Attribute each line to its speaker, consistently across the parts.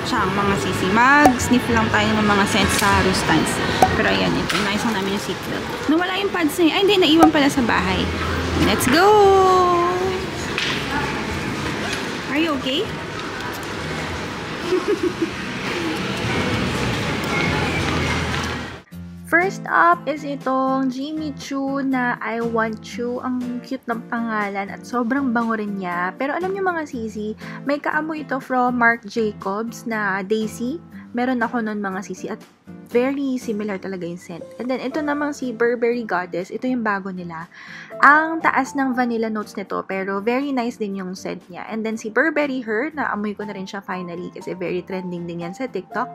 Speaker 1: Chang, mga sisi. Mag-sniff lang tayo ng mga scents sa Rustans. Pero ayan, ito. Inaisang namin yung seatbelt. Nawala yung pads na yun. Ay, hindi. Naiwan pala sa bahay. Let's go! Are you okay? First up is itong Jimmy Choo na I Want You. Ang cute ng pangalan at sobrang bango rin niya. Pero alam niyo mga sisi, may kaamoy ito from Marc Jacobs na Daisy. Meron ako nun mga sisi at very similar talaga yung scent. And then ito namang si Burberry Goddess, ito yung bago nila. Ang taas ng vanilla notes nito pero very nice din yung scent niya. And then si Burberry Her, naamoy ko na rin siya finally kasi very trending din yan sa TikTok.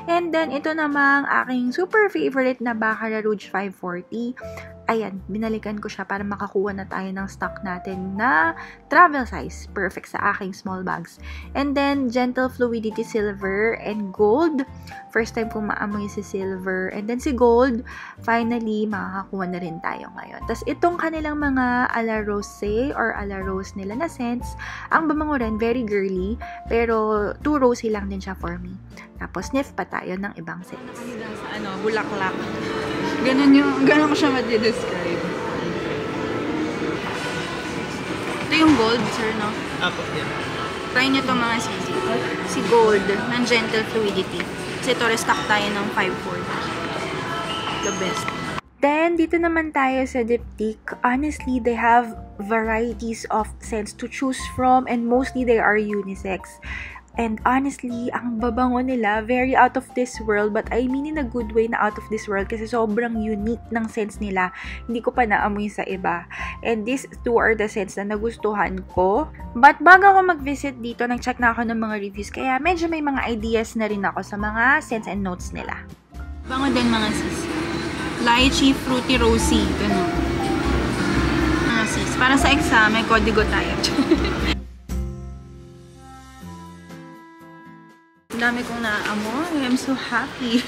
Speaker 1: And then ito namang aking super favorite na Baccarat Rouge 540. Ayan, binalikan ko siya para makakuha na tayo ng stock natin na travel size. Perfect sa aking small bags. And then, Gentle Fluidity Silver and Gold. First time kong maamoy si Silver. And then si Gold, finally, makakakuha na rin tayo ngayon. Tapos, itong kanilang mga a la rose or a la rose nila na scents, ang bamango rin, very girly. Pero, too rosy lang din siya for me. Tapos, sniff pa tayo ng ibang scents. Sa bulaklak. Ganun ko siya ma-describe. Ito yung gold, sir, no?
Speaker 2: Apo, yeah.
Speaker 1: Try nyo ito mga sisi. Si gold, ng Gentle Fluidity. Kasi ito, restock tayo ng 540. The best. Then, dito naman tayo sa Diptyque. Honestly, they have varieties of scents to choose from and mostly they are unisex. And honestly, ang babango nila, very out of this world, but I mean in a good way na out of this world kasi sobrang unique ng scents nila. Hindi ko pa naamoy sa iba. And these two are the scents na nagustuhan ko. But bago ako mag-visit dito, nag-check na ako ng mga reviews, kaya medyo may mga ideas na rin ako sa mga scents and notes nila. Bango din mga sis. Lychee, fruity, rosy. Ganun. Mga sis. Para sa exam, may kodigo tayo. Dami kong naamoy. I'm so happy.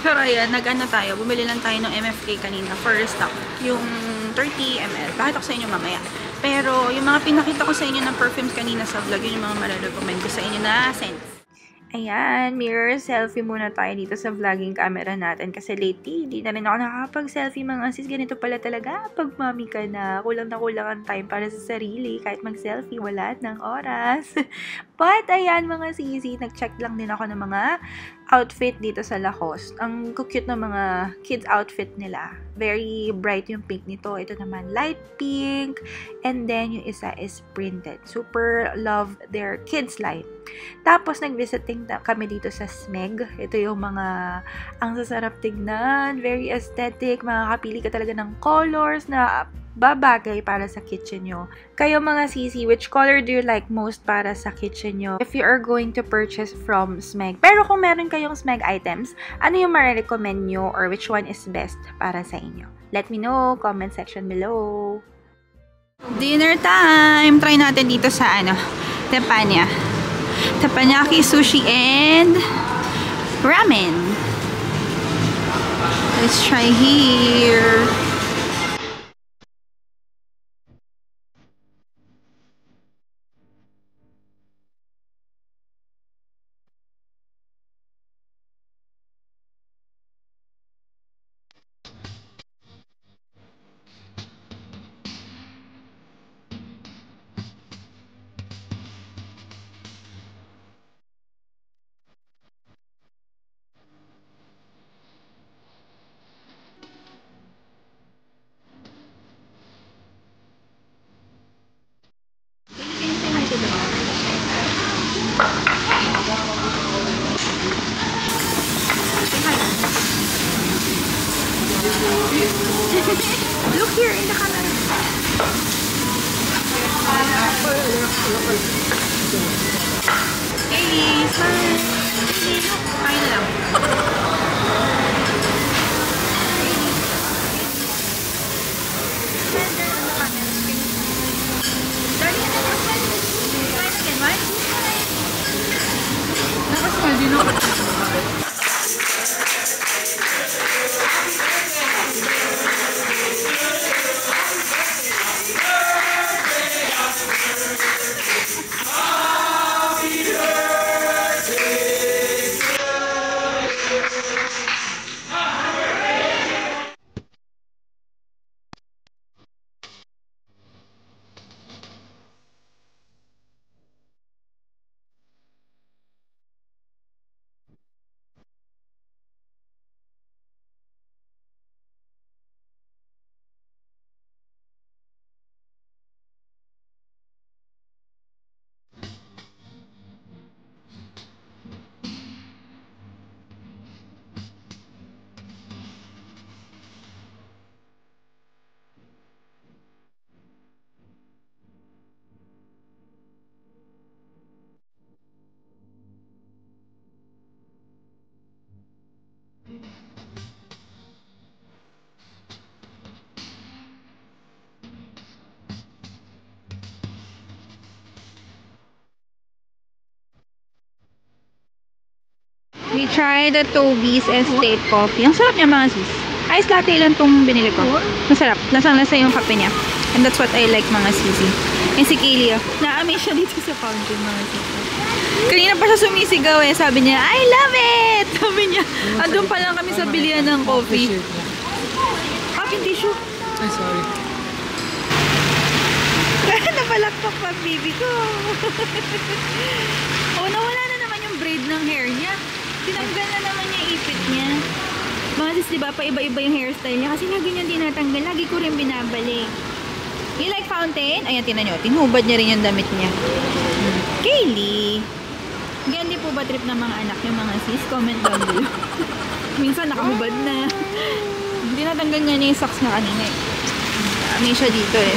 Speaker 1: Pero ayan, nag-ano tayo. Bumili lang tayo ng MFK kanina for restock. Yung 30 ml. Bakit ako sa inyo mamaya? Pero yung mga pinakita ko sa inyo ng perfumes kanina sa vlog, yun yung mga marirecommend ko sa inyo na scents. Ayan, mirror selfie muna tayo dito sa vlogging camera natin. Kasi lately, hindi na rin ako nakakapag-selfie mga sis. Ganito pala talaga pag mami ka na. Kulang na kulang ang time para sa sarili. Kahit mag-selfie, wala ng oras. But, ayan mga sisi, nag-check lang din ako ng mga outfit dito sa Lacoste. Ang cute na mga kids outfit nila. Very bright yung pink nito. Ito naman light pink. And then, yung isa is printed. Super love their kids line. Tapos, nag-visiting kami dito sa Smeg. Ito yung mga, ang sasarap tignan. Very aesthetic. Makakapili ka talaga ng colors na babagay para sa kitchen nyo. Kayo mga sisi, which color do you like most para sa kitchen nyo if you are going to purchase from Smeg? Pero kung meron kayong Smeg items, ano yung marirecommend nyo or which one is best para sa inyo? Let me know, comment section below. Dinner time! Try natin dito sa Teppanyaki. Teppanyaki, sushi, and ramen. Let's try here. Look here in the camera. Hey, smile. Hey, look. Kain na lang. Nakasmile din ako.
Speaker 3: Happy birthday
Speaker 1: We tried the Toby's Estate Coffee. Ang sarap niya mga sis. Ice latte lang itong binili ko. Masarap. Lasang-lasa yung kape niya. And that's what I like mga sisi. And si Kaylee, na-amaze siya dito sa fountain mga sisi. Kanina pa siya sumisigaw eh. Sabi niya, I love it! Sabi niya, andun pa lang kami sa bilihan ng coffee. Akin tissue.
Speaker 2: Ay, sorry.
Speaker 1: Napalakpak pa baby ko. Oh, nawala na naman yung braid ng hair niya. Tinanggal na naman niya ipit niya. Mga sis, diba, pa-iba-iba yung hairstyle niya. Kasi lagi niya tinatanggal. Lagi ko rin binabalik. You like fountain? Ayan, tinan nyo. Tinubad niya rin yung damit niya. Kaylee! Gandi po ba trip ng mga anak yung mga sis? Comment down below. Minsan nakahubad na. Tinatanggal niya yung socks na kanina eh. May siya dito eh.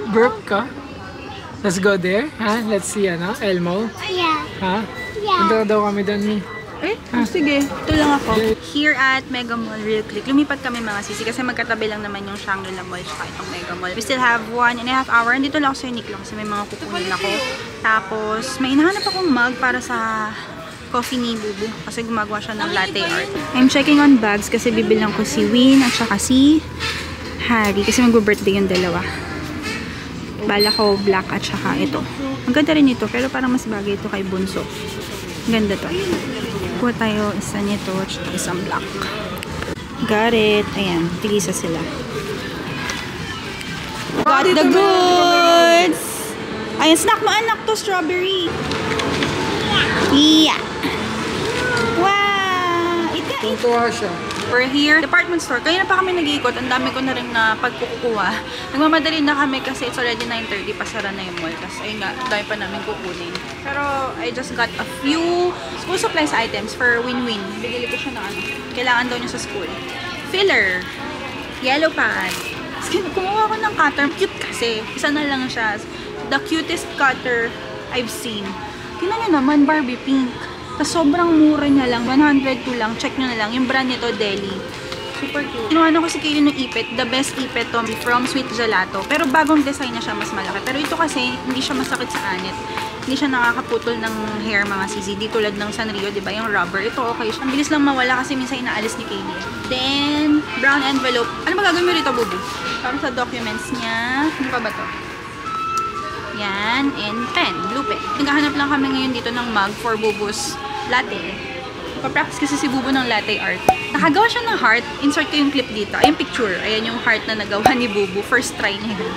Speaker 2: Burp ka? Let's go there. Ha? Let's see, ano? Elmo?
Speaker 3: Yeah.
Speaker 2: Ha?
Speaker 3: Yeah.
Speaker 2: Punta daw kami doon, Mi.
Speaker 1: Eh, sige. Ito lang ako. Here at Mega Mall, real quick. Lumipat kami mga sisi kasi magkatabi lang naman yung Shangri-La Mall at itong Mega Mall. We still have 1.5 hour. Dito lang ako sa Uniqlo kasi may mga kukunin ako. Tapos, may hinahanap akong mug para sa coffee ni Bubu kasi gumagawa siya ng latte art. I'm checking on bags kasi bibilang ko si Win at saka si Harry kasi mag-birthday yung dalawa. Bala ko black at saka ito. Ang ganda rin ito pero parang mas bagay ito kay Bunso. Ganda to. Kuha tayo isa nito at saka isang black. Got it. Ayan. Tigisa sila. Got the goods! Ayan. Snack mo anak to. Strawberry. Yeah. Wow!
Speaker 2: Tuntua siya.
Speaker 1: We're here, department store. Kaya na pa kami nag-iikot. Ang dami ko na rin na pagkukuha. Nagmamadali na kami kasi it's already 9:30. Pasara na yung mall. Tapos ayun nga, dami pa namin kukunin. Pero I just got a few school supplies items for Win-Win. Bigili ko siya na ano. Kailangan daw niya sa school. Filler. Yellow pad. Kumuha ko ng cutter. Cute kasi. Isa na lang siya. The cutest cutter I've seen. Tingnan nyo naman, Barbie pink. Tapos sobrang mura niya lang. 102 lang. Check nyo na lang. Yung brand nito, Deli. Super cute. Kinuha ko si Kaylee ng ipit. The best ipit to from Sweet Gelato. Pero bagong design na siya, mas malaki. Pero ito kasi, hindi siya masakit sa anit. Hindi siya nakakaputol ng hair mga sisi. Di tulad ng Sanrio, diba? Yung rubber. Ito okay siya. Ang bilis lang mawala kasi minsan inaalis ni Kaylee. Then, brown envelope. Ano ba gagawin mo rito, Bubu? Para sa documents niya. Ano pa ba to? Yan. And pen. Blue pen. Naghahanap lang kami ngayon dito ng mug for Bubu's latte. Pa-practice kasi si Bubu ng latte art. Nakagawa siya ng heart. Insert ko yung clip dito. Ay, yung picture. Ayan yung heart na nagawa ni Bubu. First try niya yun.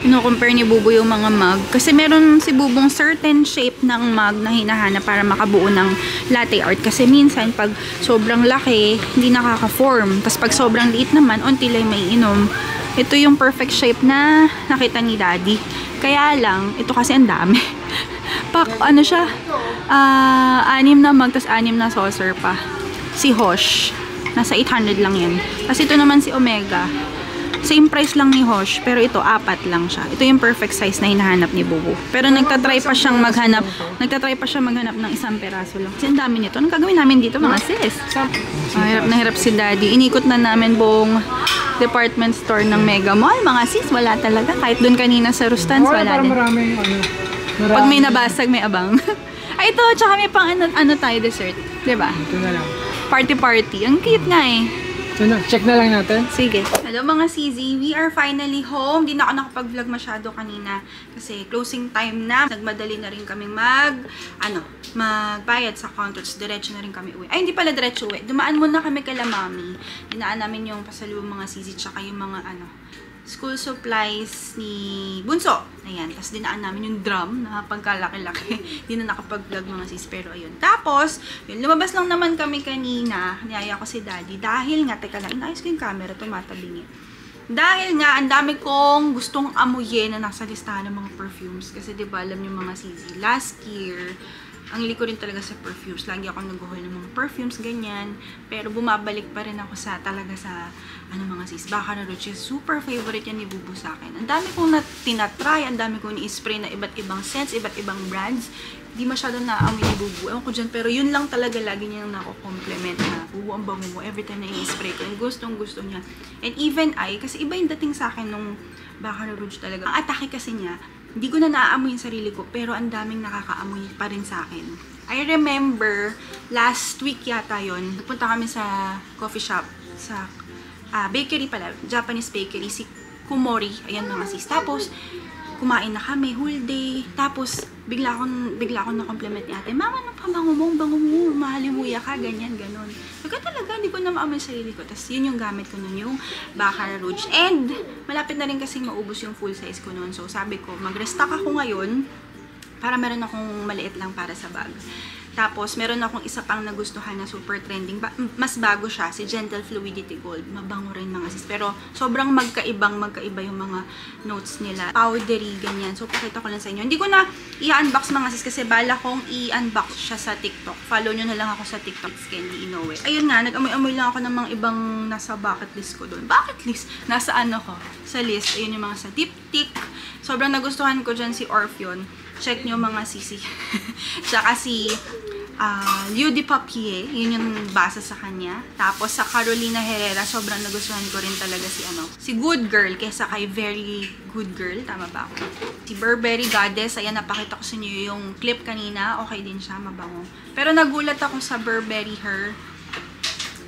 Speaker 1: Ino-compare ni Bubu yung mga mug. Kasi meron si Bubong certain shape ng mug na hinahanap para makabuo ng latte art. Kasi minsan, pag sobrang laki, hindi nakaka-form. Tapos pag sobrang liit naman, unti lang may inom. Ito yung perfect shape na nakita ni Daddy. Kaya lang, ito kasi ang dami. Ano siya? 6 na mug, tas 6 na saucer pa. Si Hosh, nasa 800 lang yan. Tapos ito naman si Omega. Same price lang ni Hosh, pero ito 4 lang siya. Ito yung perfect size na hinahanap ni Bubu. Pero nagtatry pa siyang maghanap ng isang peraso lang. Kasi ang dami nito. Anong gagawin namin dito mga sis? Hirap na hirap si Daddy. Inikot na namin buong department store ng Mega Mall. Mga sis, wala talaga. Kahit dun kanina sa Rustans, wala din.
Speaker 2: Maraming,
Speaker 1: Pag may nabasag, may abang. Ay, ito, tsaka may pang ano tayo dessert. Diba?
Speaker 2: Ito na lang.
Speaker 1: Party-party. Ang cute nga eh.
Speaker 2: So, check na lang natin.
Speaker 1: Sige. Hello mga CZ, we are finally home. Di na ako nakapag-vlog masyado kanina kasi closing time na. Nagmadali na rin kami magbayad sa counters. Diretso na rin kami uwi. Ay, hindi pala diretso uwi. Dumaan muna kami kala Mami. Dinaan namin yung pasalubong mga CZ tsaka yung mga school supplies ni Bunso. Ayan. Tapos dinaan namin yung drum na pagkalaki-laki. Hindi na nakapag-vlog mga sis. Pero ayun. Tapos, yun, lumabas lang naman kami kanina. Niyaya ko si Daddy. Dahil nga, teka lang, inayos ko yung camera. Tumatabi niya. Dahil nga, ang dami kong gustong amuyin na nasa listahan ng mga perfumes. Kasi diba, alam niyo mga sis, last year, ang liko rin talaga sa perfumes. Lagi ako nag-haul ng mga perfumes, ganyan. Pero bumabalik pa rin ako talaga sa, mga sis, Baccarat Rouge. Super favorite yan ni Bubu sa akin. Ang dami kong tinatry, ang dami kong ni-spray na iba't ibang scents, iba't ibang brands. Di masyadong naaamoy ni Bubu. Ewan ko dyan, pero yun lang talaga lagi niyang nako-compliment na Bubu, ang bango mo. Every time na i-spray ko, yung gustong-gusto niya. And even kasi iba yung dating sa akin nung Baccarat Rouge talaga. Ang atake kasi niya, hindi ko na naaamoy yung sarili ko, pero ang daming nakakaamoy pa rin sa akin. I remember, last week yata yon, nagpunta kami sa coffee shop, sa bakery pala, Japanese bakery, si Kumori, ayan mga sis. Tapos, kumain na kami, whole day. Tapos, bigla akong na-compliment ni ate, Mama, ano pa, bango mo, mahalimuya ka, ganyan, ganon. Saka talaga, hindi ko na maamoy yung sarili ko. Tapos, yun yung gamit ko nun, yung Baccarat Rouge. And, malapit na rin kasing maubos yung full size ko nun. So, sabi ko, mag-restock ako ngayon, para meron akong maliit lang para sa bag. Tapos, meron akong isa pang nagustuhan na super trending. Mas bago siya, si Gentle Fluidity Gold. Mabango rin mga sis. Pero, sobrang magkaiba yung mga notes nila. Powdery, ganyan. So, pakita ko lang sa inyo. Hindi ko na i-unbox mga sis kasi bala kong i-unbox siya sa TikTok. Follow nyo na lang ako sa TikTok. It's Candy Inoue. Ayun nga, nag-amoy-amoy lang ako ng mga ibang nasa bucket list ko doon. Bucket list? Nasaan ako? Sa list. Ayun yung mga sa Diptyque. Sobrang nagustuhan ko dyan si Orpheon. Check nyo mga sisi. Tsaka si Lieu de Papier, yun yung basa sa kanya. Tapos sa Carolina Herrera, sobrang nagustuhan ko rin talaga si Good Girl kaysa kay Very Good Girl. Tama ba ako? Si Burberry Goddess, ayan, napakita ko sa inyo yung clip kanina. Okay din siya, mabango. Pero nagulat ako sa Burberry Her.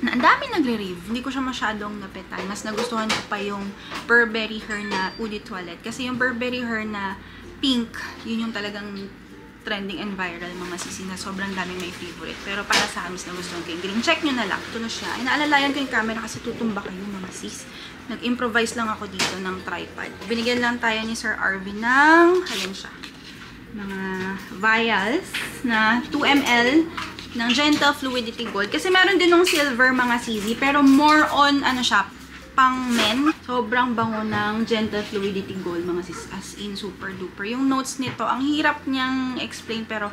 Speaker 1: Na ang dami nagre-rave. Hindi ko siya masyadong napetan. Mas nagustuhan ko pa yung Burberry Her na Eau de Toilette. Kasi yung Burberry Her na pink, yun yung talagang trending and viral mga sisi na sobrang daming may favorite. Pero para sa amin na gusto ng green. Check nyo na lang. Ito na siya. Inaalalayan ko yung camera kasi tutumba kayo mga sis. Nag-improvise lang ako dito ng tripod. Binigyan lang tayo ni Sir Arvin ng, ayan siya, mga vials na 2 ml ng Gentle Fluidity Gold. Kasi meron din ng silver mga sisi. Pero more on, siya, pang men. Sobrang bango ng Gentle Fluidity Gold mga sis. As in, super duper. Yung notes nito, ang hirap niyang explain pero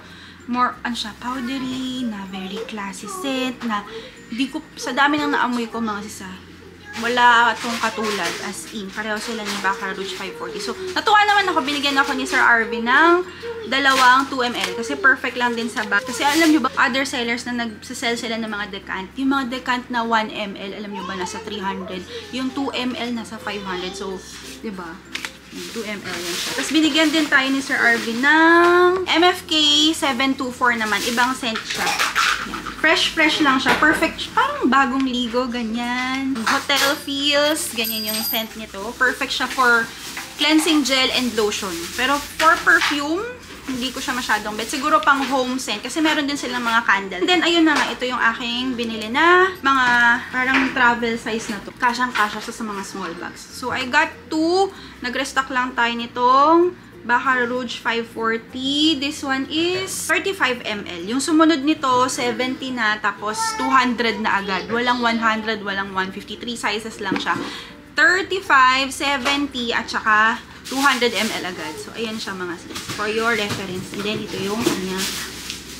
Speaker 1: more, siya, powdery, na very classy scent, na di ko, sa dami nang naamoy ko mga sis, wala itong katulad, as in. Pareho sila ni Baccarat Rouge 540. So, natuwa naman ako, binigyan ako ni Sir Arvin ng dalawang 2 ml. Kasi perfect lang din sa bag. Kasi alam nyo ba, other sellers na nagsasell sila ng mga decant. Yung mga decant na 1 ml, alam nyo ba, nasa 300. Yung 2 ml, nasa 500. So, diba? 2 ml yan siya. Tapos, binigyan din tayo ni Sir Arvin ng MFK 724 naman. Ibang scent siya. Yan. Fresh lang siya. Perfect. Parang bagong ligo, ganyan. Hotel feels. Ganyan yung scent nito. Perfect siya for cleansing gel and lotion. Pero for perfume, hindi ko siya masyadong bet. Siguro pang home scent. Kasi meron din silang mga candle. And then, ayun na nga. Ito yung aking binili na mga parang travel size na to. Kasyang-kasya sa mga small bags. So, I got 2. Nag-restock lang tayo nitong Baccarat Rouge 540. This one is 35 ml. Yung sumunod nito, 70 na, tapos 200 na agad. Walang 100, walang 150. 3 sizes lang siya. 35, 70, at saka 200 ml agad. So, ayan siya mga sis. For your reference. And then, ito yung kanyang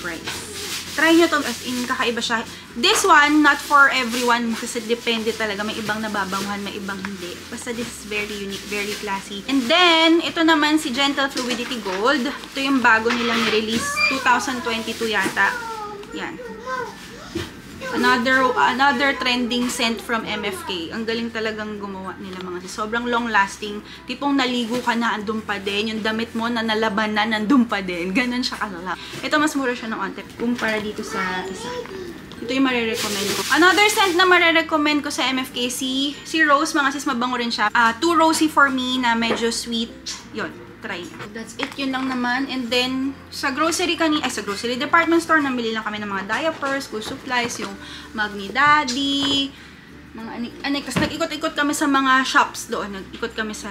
Speaker 1: price. Try nyo to, as in, kakaiba siya. This one, not for everyone, kasi depende talaga. May ibang nababanguhan, may ibang hindi. Basta this is very unique, very classy. And then, ito naman si Gentle Fluidity Gold. Ito yung bago nilang nirelease, 2022 yata. Yan. Another trending scent from MFK. Ang galing talagang gumawa nila mga sis. Sobrang long lasting. Tipong naligo ka na, andun pa din. Yung damit mo na nalaban na, nandun pa din. Ganon siya kalala. Ito mas mura siya ng onte. Kumpara dito sa isa. Ito yung marirecommend ko. Another scent na marirecommend ko sa MFK, si Rose. Mga sis, mabango rin siya. Too rosy for me na medyo sweet. Yun. Try. That's it. Yun lang naman. And then, sa grocery sa grocery department store, namili lang kami ng mga diapers, school supplies, yung Magni Daddy, mga anik. Tapos nag-ikot-ikot kami sa mga shops doon. Nag-ikot kami sa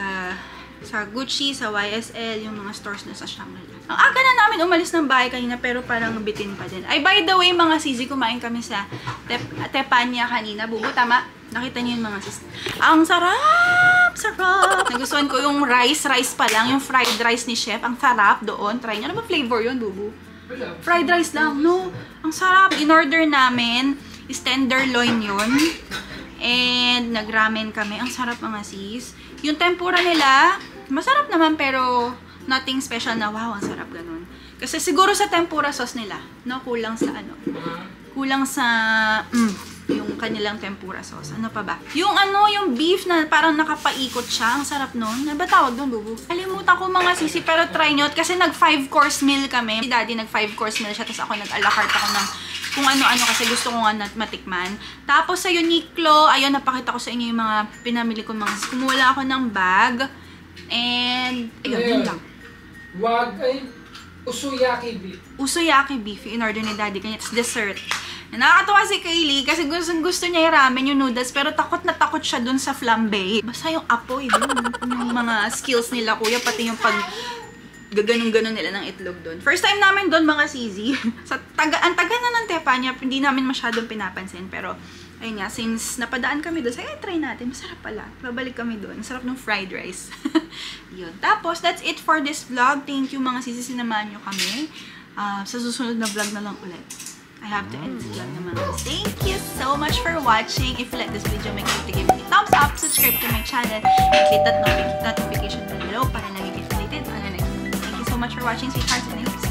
Speaker 1: Gucci, sa YSL, yung mga stores na sa Shangri-La. Ang aga na namin umalis ng bahay kanina, pero parang bitin pa din. Ay, by the way, mga sisi, kumain kami sa Tepanya kanina. Bubu, tama? Nakita niyo yung mga sis. Ang sarap! Sarap! Nagustuhan ko yung rice pa lang. Yung fried rice ni Chef. Ang sarap doon. Try niyo. Ano ba flavor yun, Bubu? Fried rice lang, no? Ang sarap. In-order namin is tenderloin yun. And nag-ramen kami. Ang sarap mga sis. Yung tempura nila, masarap naman pero nothing special na wow, ang sarap ganun. Kasi siguro sa tempura sauce nila, no? Kulang sa ano? Kulang sa yung kanilang tempura sauce. Ano pa ba? Yung yung beef na parang nakapaikot siya. Ang sarap nun. Ano ba tawag doon, bubu? Kalimutan ko mga sisi, pero try nyo. Kasi nag 5-course meal kami. Si daddy nag 5-course meal siya, tapos ako nag a la carte ako ng kung ano-ano kasi gusto ko nga matikman. Tapos sa Uniqlo, ayun, napakita ko sa inyo yung mga pinamili ko mga sis. Kumuha ako ng bag. And, ayun, yun lang.
Speaker 2: Wag, ay, usuyaki beef.
Speaker 1: Usuyaki beef, in order ni daddy. Kanya, it's dessert. Nakakatawa si Kaylee kasi gusto niya yung ramen, yung noodles, pero takot na takot siya dun sa flambe. Basta yung apoy dun, yung mga skills nila kuya, pati yung pag gaganong-ganon nila ng itlog dun. First time namin dun mga CZ. Ang taga na ng tepa niya, hindi namin masyadong pinapansin, pero ayun nga, since napadaan kami dun, sige, try natin, masarap pala. Babalik kami dun, sarap ng fried rice. Yun. Tapos, that's it for this vlog. Thank you mga CZ, sinamahan nyo kami. Sa susunod na vlog na lang ulit. I have to end this vlog naman. Thank you so much for watching. If you like this video, make sure to give me a thumbs up, subscribe to my channel, and click that notification bell below para lagi kayo updated on the next video. Thank you so much for watching, sweethearts, and I hope to see you